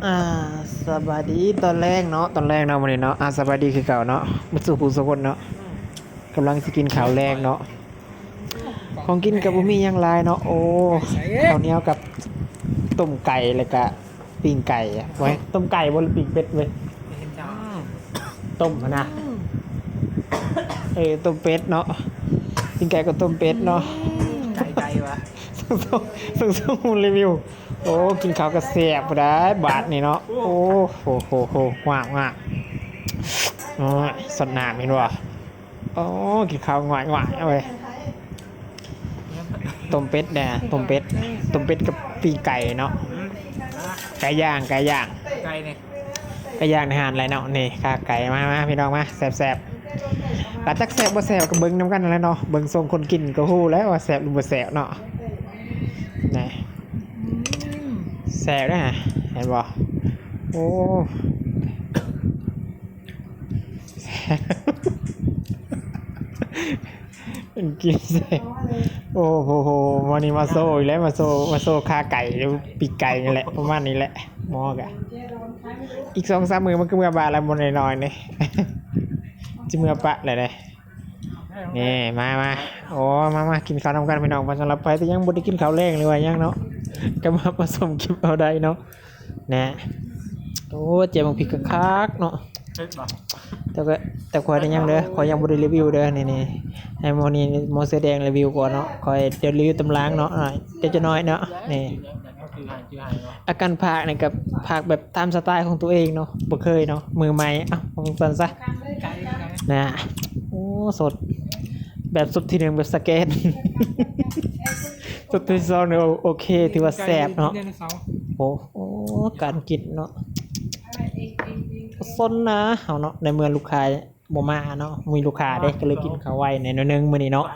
อ่าสบายดีตอนแรกเนาะวันนี้เนาะสบายดีคือเก่าเนาะมาสู่ผู้สกุลเนาะกำลังสิกินข้าวแรงเนาะของกินกับบุมีหยังหลายเนาะโอ้ข้าวเหนียวกับต้มไก่แล้วก็ปิ้งไก่ไว้ต้มไก่บนปิ้งเป็ดเว้ยต้มนะต้มเป็ดเนาะปิ้งไก่กับต้มเป็ดเนาะไก่วะส่งรีวิวโอ้กินข้าวกระเสียบได้บาทนี่เนาะโอ้โหว้าวอ๋อสดน้ำนี่ด้วยโอ้กินข้าวง่ายเอาไปต้มเป็ดเนี่ยต้มเป็ดกับปีไก่เนาะไก่ย่างไก่เนี่ยไก่ย่างในหานอะไรเนาะนี่ข้าไก่มาพี่น้องมาแซ่บหลังจากแซ่บบ่แซ่บก็เบิ่งน้ำกันแล้วเนาะเบิ่งทรงคนกินก็ฮู้แล้วว่าแซ่บหรือบ่แซ่บเนาะนี่แซ่บด้วยฮะเห็นบ่โอ้เป็นกินแซ่บโอ้โหวันนี้มาโซ่อีกแล้วมาโซ่ขาไก่หรือปีกไก่นี่แหละประมาณนี้แหละมอกะอีก2-3 มื้อมันก็เมื่อบาแล้วบ่น้อยๆนี่จิเมื่อปะเลยนี่มาโอ้มากินข้าวนำกันพี่น้องมาสำหรับไปแต่ยังบ่ได้กินข้าวแรงเลยว่ายังเนาะก็มาผสมคลิปเอาได้เนาะนะโอ้เจ็บบังพริกคักเนาะแต่คอยได้ยังเด้อคอยยังบ่ได้รีวิวเด้อนี่ให้โมนี่โมเสแดงรีวิวก่อนเนาะคอยเดี๋ยวรีวิวตำล้างเนาะเดี๋ยวจะน้อยเนาะนี่อาการพากนี่กับพากแบบตามสไตล์ของตัวเองเนาะบ่เคยเนาะมือใหม่ผมสั่นซะนะโอ้สดแบบสุดที่1แบบสแกนสุดที่2เนี่ยโอเคถือว่าแซ่บเนาะโอ้การกินเนาะส้นนะเอาเนาะในเมื่อลูกค้าบ่มาเนาะมีลูกค้าเด้ก็เลยกินข้าวไวในน้อยนึงมื้อนี้เนาะ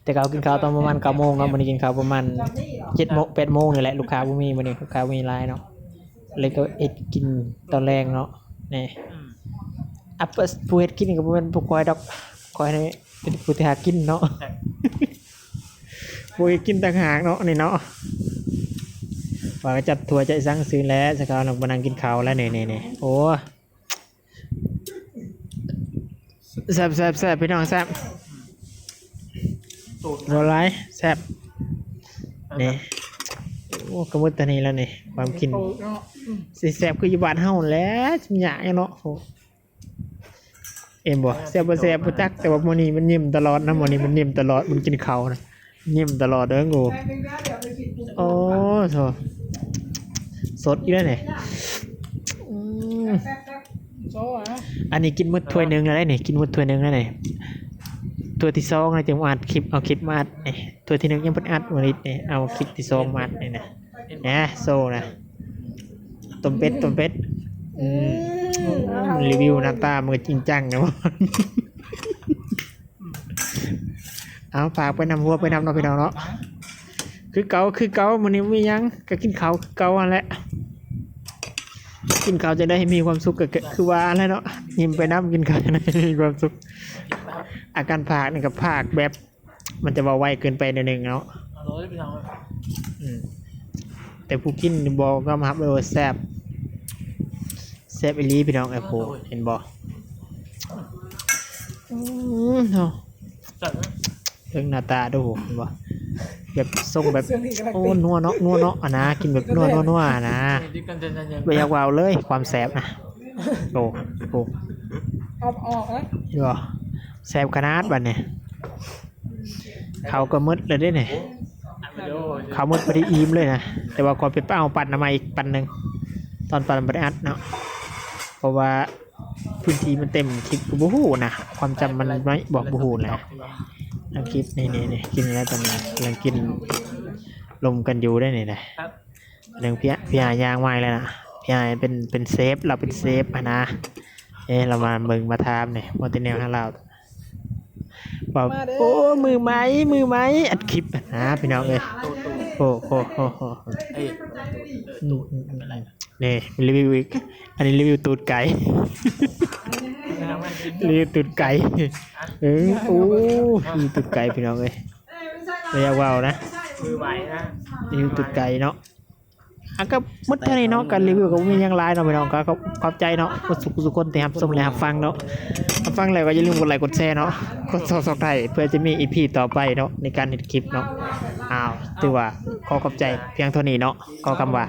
แต่เขากินข้าวตอนประมาณ 9 โมงเนาะมื้อนี้กินข้าวประมาณ 7 โมง 8 โมงนี่แหละลูกค้าบ่มีมื้อนี้ลูกค้ามีหลายเนาะเลยก็กินตอนแรงเนาะนี่ผู้เฮ็ดกินก็บ่แม่นผู้คอยดอกคอยนี่เป็นผู้ที่หากินเนาะผู้กินต่างหากเนาะนี่เนาะว่าจัดทัวร์ใจสั่งซื้อแล้วสกาวนักมานั่งกินข้าวแล้วนี่โอ้แซ่บพี่น้องแซ่บโรไลแซ่บนี่โอ้กระมุดตานีแล้วนี่ความกินสิแซ่บคืออยู่บ้านเฮาแล้วชิมหยาเนาะเอ็มบ่แซ่บบ่แซ่บบ่จักแต่ว่ามื้อนี้มันยิ้มตลอดนะมื้อนี้มันยิ้มตลอดมันกินข้าวนะยิ้มตลอดเด้องูโอ้โธ่สดอีกแล้วนี่อันนี้กินมื้อถ้วยนึงแล้วนี่กินมื้อถ้วยนึงแล้วนี่ถ้วยที่2นะจังอัดคลิปเอาคลิปมาอัดนี่ถ้วยที่1ยังบ่อัดวันนี้นี่เอาคลิปที่2มาอัดนี่นะโซ่นะต้มเป็ดรีวิวหน้าตามันจริงจังนะวะเอาฝากไปนำหัวไปนำเนาะพี่น้องเนาะคือเก่ามื้อนี้มียังก็กินข้าวคือเก่านั่นแหละกินข้าวจะได้มีความสุขก็คือว่าแล้วเนาะยิ้มไปน้ำกินข้าวจะได้มีความสุขอาการผากนี่กับผากแบบมันจะเบาไวเกินไปนิดนึงเนาะแต่ผู้กินบอกก็มาครับแซ่บอีหลีพี่น้องไอ้โหเห็นบ่เนาะเรื่องหน้าตาดูเห็นบ่แบบทรงแบบโอ้นัวเนาะอ่ะนะกินแบบนัวนะไม่อยากว่าวเลยความแซ่บนะโอ้ออกนะดูแซ่บขนาดบัดเนี่ยเขาก็มืดเลยได้เนี่ยเขามืดพอดีอิ่มเลยนะแต่ว่าก่อนเป็นเป้าปั่นมาอีกปั่นหนึ่งตอนปั่นไม่ได้อัดเนาะเพราะว่าพื้นที่มันเต็มคลิปบูฮูนะความจำมันไม่บอกบูฮูแหละนักคิดนี่กินแล้วตอนนี้กำลังกินลมกันอยู่ได้เนี่ยนะเรื่องพี่ยางไว้เลยนะพี่ยาเป็นเซฟเราเป็นเซฟนะเรามาเบิ่งมาทำเนี่ยโมเดลแนวให้เราบอกโอ้มือไม้อัดคลิปนะพี่น้องเลยโอ้นี่รีวิวอีกอันนี้รีวิวตูดไก่รีวิวตูดไก่โอ้รีวิวตูดไก่พี่น้องเลยไม่ยากว่าวนะมือไหวนะรีวิวตูดไก่เนาะ อ่ะก็หมดเท่านี้เนาะการรีวิวก็บ่มีหยังหลายเนาะพี่น้องก็ขอบใจเนาะบ่สุขคนที่รับชมและรับฟังเนาะรับฟังแล้วก็อย่าลืมกดไลค์กดแชร์เนาะกด Subscribe เพื่อจะมี EP ต่อไปเนาะในการเฮ็ดคลิปเนาะถือว่าขอขอบใจเพียงเท่านี้เนาะขอคำว่า